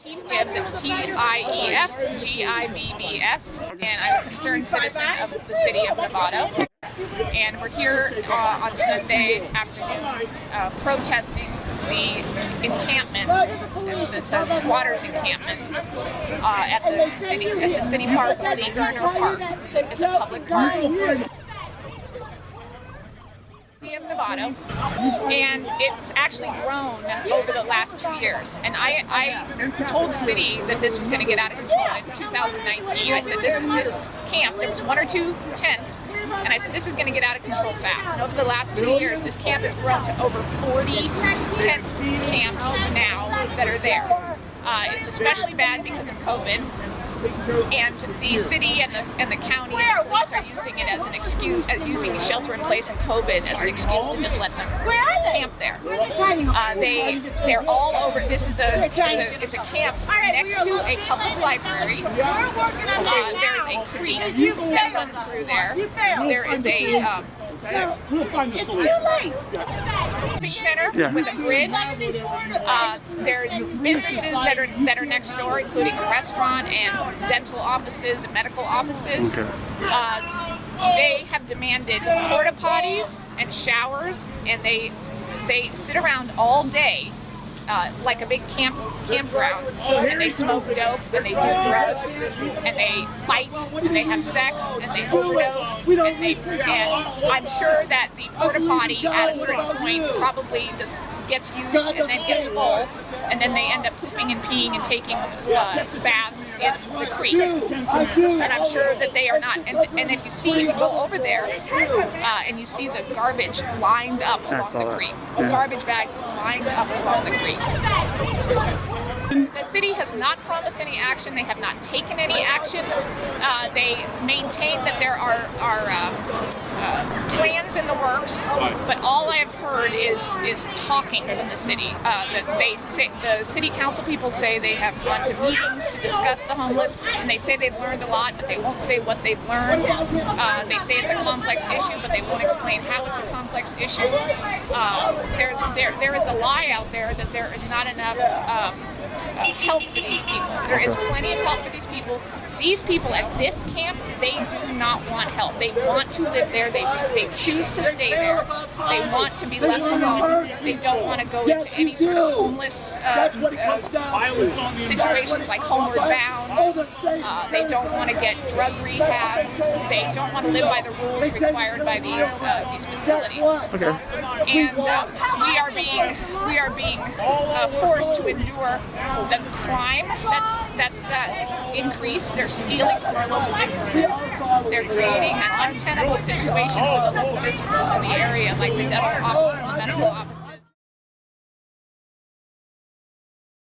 Tief Gibbs. It's Tief Gibbs, and I'm a concerned citizen of the city of Novato. And we're here on Sunday afternoon protesting the encampment, it's a squatters encampment at the city park, or the Gerner Park. It's a public park of Novato, and it's actually grown over the last 2 years. And I told the city that this was going to get out of control in 2019. I said this camp, there was 1 or 2 tents, and I said this is going to get out of control fast. And over the last 2 years, this camp has grown to over 40 tent camps now that are there. It's especially bad because of COVID. And the city and the county and the police are using it as an excuse, using shelter in place and COVID as an excuse to just let them camp there. They're all over. It's a camp next to a public library. There's a creek that runs through there. There is a it's too late. Center with a bridge. There's businesses that are next door, including a restaurant and dental offices and medical offices. Okay. They have demanded porta potties and showers, and they sit around all day. Like a big campground, and they smoke dope, and they do drugs, and they fight, and they have sex, and they overdose, and I'm sure that the porta potty at a certain point probably just gets used and then gets full, and then they end up pooping and peeing and taking baths in the creek. And I'm sure that they are not. And if you go over there, and you see the garbage lined up along the creek, the garbage bags lined up along the creek. The city has not promised any action. They have not taken any action. They maintain that there are plans in the works, but all I have heard is talking from the city. The city council people say they have gone to meetings to discuss the homeless, and they say they've learned a lot, but they won't say what they've learned. They say it's a complex issue, but they won't explain how it's a complex issue. There is a lie out there that there is not enough help for these people. There is plenty of help for these people. These people at this camp, they do not want help. They want to live there. They choose to stay there. They want to be left alone. They don't want to go into any sort of homeless situations like Homeward Bound. They don't want to get drug rehab. They don't want to live by the rules required by these facilities. Okay. And we are being forced to endure the crime that's increased. They're stealing from our local businesses. They're creating an untenable situation for the local businesses in the area, like the dental offices and the medical